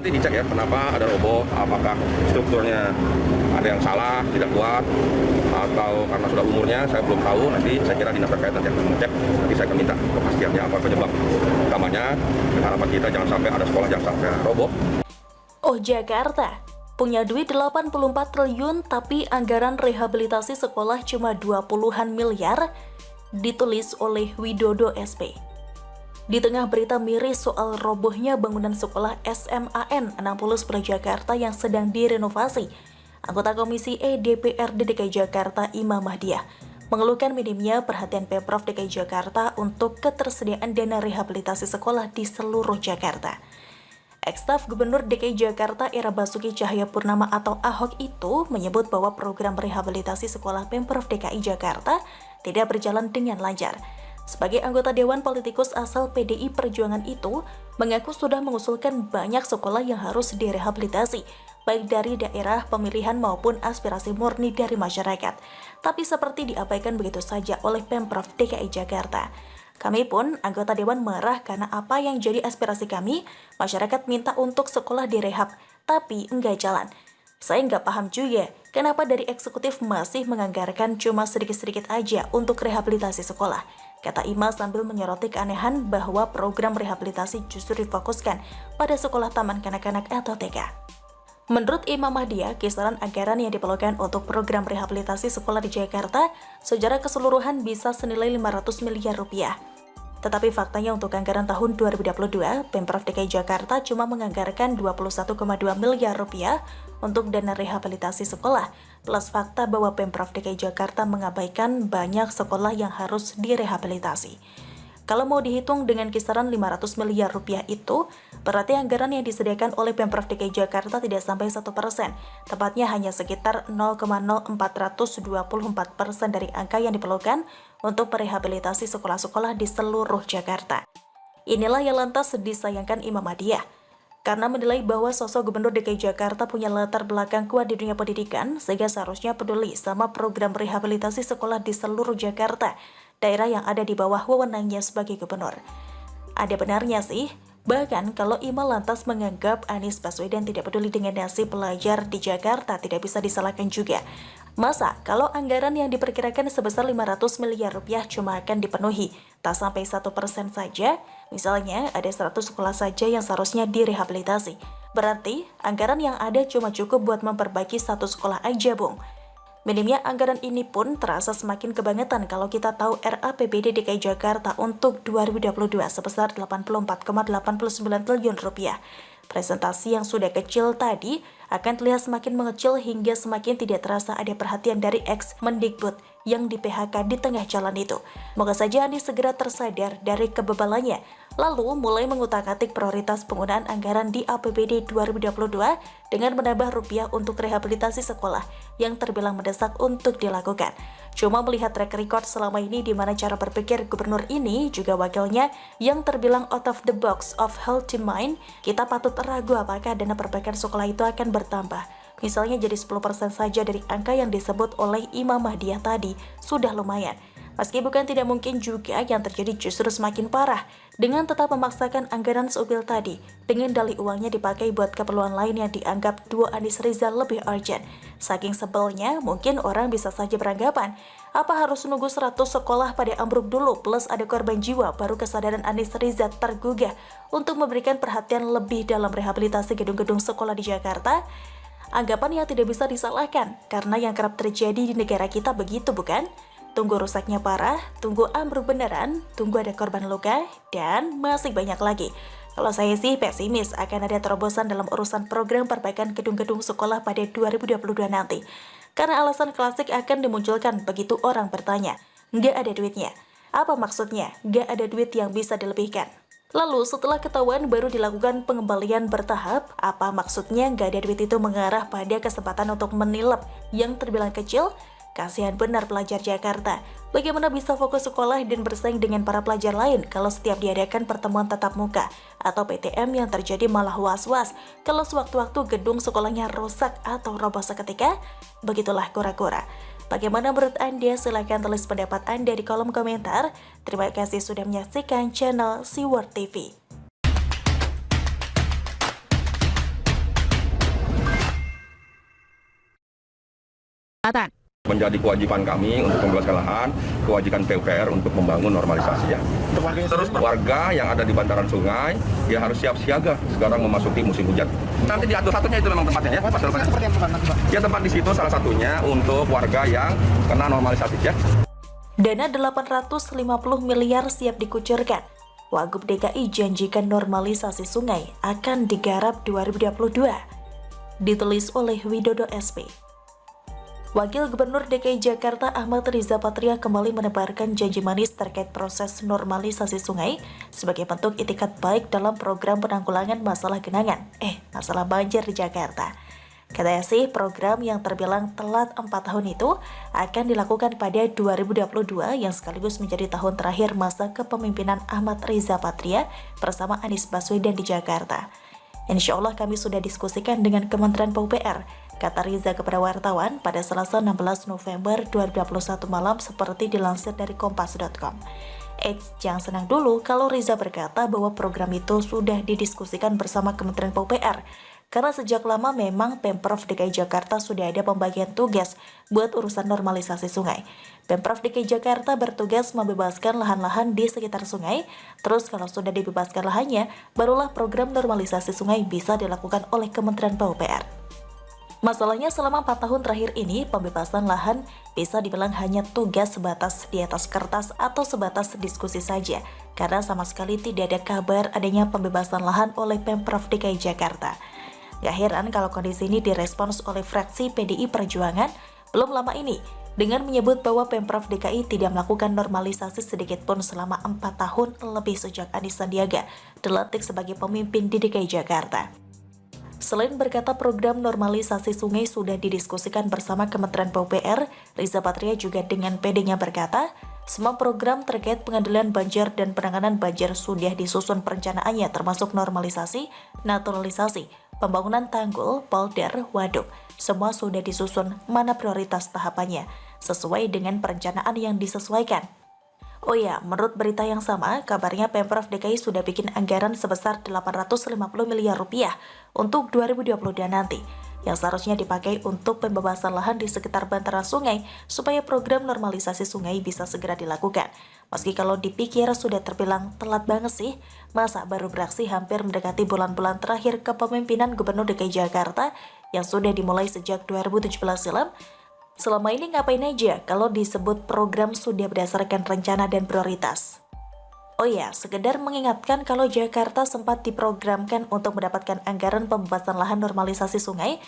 Jadi dicek ya, kenapa ada roboh, apakah strukturnya ada yang salah, tidak kuat, atau karena sudah umurnya, saya belum tahu. Nanti saya kira dinas terkait nanti akan mengecek, nanti saya akan minta kepastiannya apa penyebab utamanya. Harapan kita jangan sampai ada sekolah yang sampai roboh. Oh, Jakarta punya duit 84 triliun tapi anggaran rehabilitasi sekolah cuma 20-an miliar, ditulis oleh Widodo SP. Di tengah berita miris soal robohnya bangunan sekolah SMAN 60 Jakarta yang sedang direnovasi, anggota Komisi E DPRD DKI Jakarta Imam Mahdiah mengeluhkan minimnya perhatian Pemprov DKI Jakarta untuk ketersediaan dana rehabilitasi sekolah di seluruh Jakarta. Ex-staf Gubernur DKI Jakarta era Basuki Cahayapurnama atau Ahok itu menyebut bahwa program rehabilitasi sekolah Pemprov DKI Jakarta tidak berjalan dengan lancar. Sebagai anggota Dewan Politikus asal PDI Perjuangan itu, mengaku sudah mengusulkan banyak sekolah yang harus direhabilitasi, baik dari daerah pemilihan maupun aspirasi murni dari masyarakat. Tapi seperti diabaikan begitu saja oleh Pemprov DKI Jakarta. Kami pun, anggota Dewan marah karena apa yang jadi aspirasi kami, masyarakat minta untuk sekolah direhab, tapi enggak jalan. Saya nggak paham juga, kenapa dari eksekutif masih menganggarkan cuma sedikit-sedikit aja untuk rehabilitasi sekolah, kata Ima sambil menyoroti keanehan bahwa program rehabilitasi justru difokuskan pada sekolah taman kanak-kanak atau TK. Menurut Imam Mahdiah, kisaran anggaran yang diperlukan untuk program rehabilitasi sekolah di Jakarta secara keseluruhan bisa senilai 500 miliar rupiah. Tetapi faktanya untuk anggaran tahun 2022, Pemprov DKI Jakarta cuma menganggarkan 21,2 miliar rupiah untuk dana rehabilitasi sekolah, plus fakta bahwa Pemprov DKI Jakarta mengabaikan banyak sekolah yang harus direhabilitasi. Kalau mau dihitung dengan kisaran 500 miliar rupiah itu, berarti anggaran yang disediakan oleh Pemprov DKI Jakarta tidak sampai 1%, tepatnya hanya sekitar 0,0424% dari angka yang diperlukan untuk merehabilitasi sekolah-sekolah di seluruh Jakarta. Inilah yang lantas disayangkan Imam Mahdiah, karena menilai bahwa sosok Gubernur DKI Jakarta punya latar belakang kuat di dunia pendidikan, sehingga seharusnya peduli sama program rehabilitasi sekolah di seluruh Jakarta, daerah yang ada di bawah wewenangnya sebagai gubernur. Ada benarnya sih, bahkan kalau Ima lantas menganggap Anies Baswedan tidak peduli dengan nasib pelajar di Jakarta tidak bisa disalahkan juga. Masa kalau anggaran yang diperkirakan sebesar 500 miliar rupiah cuma akan dipenuhi, tak sampai 1% saja, misalnya ada 100 sekolah saja yang seharusnya direhabilitasi. Berarti anggaran yang ada cuma cukup buat memperbaiki satu sekolah aja, Bung. Minimnya anggaran ini pun terasa semakin kebangetan kalau kita tahu RAPBD DKI Jakarta untuk 2022 sebesar 84,89 triliun rupiah. Presentasi yang sudah kecil tadi akan terlihat semakin mengecil hingga semakin tidak terasa ada perhatian dari ex-Mendikbud yang di PHK di tengah jalan itu. Moga saja Anies segera tersadar dari kebebalannya, lalu mulai mengutak-atik prioritas penggunaan anggaran di APBD 2022 dengan menambah rupiah untuk rehabilitasi sekolah yang terbilang mendesak untuk dilakukan. Cuma melihat track record selama ini di mana cara berpikir gubernur ini juga wakilnya yang terbilang out of the box of healthy mind, kita patut ragu apakah dana perbaikan sekolah itu akan bertambah. Misalnya jadi 10% saja dari angka yang disebut oleh Imam Mahdiah tadi, sudah lumayan. Meski bukan tidak mungkin juga yang terjadi justru semakin parah, dengan tetap memaksakan anggaran seubil tadi, dengan dalih uangnya dipakai buat keperluan lain yang dianggap duo Anies Rizal lebih urgent. Saking sebelnya, mungkin orang bisa saja beranggapan, apa harus nunggu 100 sekolah pada ambruk dulu plus ada korban jiwa baru kesadaran Anies Rizal tergugah untuk memberikan perhatian lebih dalam rehabilitasi gedung-gedung sekolah di Jakarta? Anggapan yang tidak bisa disalahkan, karena yang kerap terjadi di negara kita begitu bukan? Tunggu rusaknya parah, tunggu ambruk beneran, tunggu ada korban luka, dan masih banyak lagi. Kalau saya sih pesimis akan ada terobosan dalam urusan program perbaikan gedung-gedung sekolah pada 2022 nanti. Karena alasan klasik akan dimunculkan begitu orang bertanya, nggak ada duitnya. Apa maksudnya? Nggak ada duit yang bisa dilebihkan. Lalu setelah ketahuan baru dilakukan pengembalian bertahap, apa maksudnya nggak ada duit itu mengarah pada kesempatan untuk menilap yang terbilang kecil? Kasihan benar pelajar Jakarta. Bagaimana bisa fokus sekolah dan bersaing dengan para pelajar lain kalau setiap diadakan pertemuan tatap muka atau PTM yang terjadi malah was-was kalau sewaktu-waktu gedung sekolahnya rusak atau roboh seketika? Begitulah kura-kura. Bagaimana menurut Anda? Silahkan tulis pendapat Anda di kolom komentar. Terima kasih sudah menyaksikan channel Siwar TV. Menjadi kewajiban kami untuk pembebasan lahan, kewajiban PUPR untuk membangun normalisasi ya. Terus warga yang ada di bantaran sungai, dia harus siap siaga sekarang memasuki musim hujan. Nanti diatur satunya itu memang tempatnya ya. Ya tempat di situ salah satunya untuk warga yang kena normalisasi ya. Dana 850 miliar siap dikucurkan. Wagub DKI janjikan normalisasi sungai akan digarap 2022. Ditulis oleh Widodo SP. Wakil Gubernur DKI Jakarta Ahmad Riza Patria kembali menebarkan janji manis terkait proses normalisasi sungai sebagai bentuk itikat baik dalam program penanggulangan masalah masalah banjir di Jakarta. Katanya sih, program yang terbilang telat 4 tahun itu akan dilakukan pada 2022 yang sekaligus menjadi tahun terakhir masa kepemimpinan Ahmad Riza Patria bersama Anies Baswedan di Jakarta. Insya Allah kami sudah diskusikan dengan Kementerian PUPR, kata Riza kepada wartawan pada Selasa 16 November 2021 malam seperti dilansir dari kompas.com. Jangan senang dulu kalau Riza berkata bahwa program itu sudah didiskusikan bersama Kementerian PUPR, karena sejak lama memang Pemprov DKI Jakarta sudah ada pembagian tugas buat urusan normalisasi sungai. Pemprov DKI Jakarta bertugas membebaskan lahan-lahan di sekitar sungai, terus kalau sudah dibebaskan lahannya, barulah program normalisasi sungai bisa dilakukan oleh Kementerian PUPR. Masalahnya selama 4 tahun terakhir ini, pembebasan lahan bisa dibilang hanya tugas sebatas di atas kertas atau sebatas diskusi saja, karena sama sekali tidak ada kabar adanya pembebasan lahan oleh Pemprov DKI Jakarta. Gak heran kalau kondisi ini direspons oleh fraksi PDI Perjuangan belum lama ini dengan menyebut bahwa Pemprov DKI tidak melakukan normalisasi sedikit pun selama 4 tahun lebih sejak Anies Sandiaga dilantik sebagai pemimpin di DKI Jakarta. Selain berkata program normalisasi sungai sudah didiskusikan bersama Kementerian PUPR, Riza Patria juga dengan PD-nya berkata, semua program terkait pengendalian banjir dan penanganan banjir sudah disusun perencanaannya termasuk normalisasi, naturalisasi, pembangunan tanggul, polder, waduk. Semua sudah disusun mana prioritas tahapannya, sesuai dengan perencanaan yang disesuaikan. Oh ya, menurut berita yang sama, kabarnya Pemprov DKI sudah bikin anggaran sebesar 850 miliar rupiah untuk 2022 nanti, yang seharusnya dipakai untuk pembebasan lahan di sekitar bantaran sungai supaya program normalisasi sungai bisa segera dilakukan. Meski kalau dipikir sudah terbilang telat banget sih, masa baru beraksi hampir mendekati bulan-bulan terakhir kepemimpinan Gubernur DKI Jakarta yang sudah dimulai sejak 2017 silam. Selama ini ngapain aja kalau disebut program sudah berdasarkan rencana dan prioritas? Oh ya, sekedar mengingatkan kalau Jakarta sempat diprogramkan untuk mendapatkan anggaran pembebasan lahan normalisasi sungai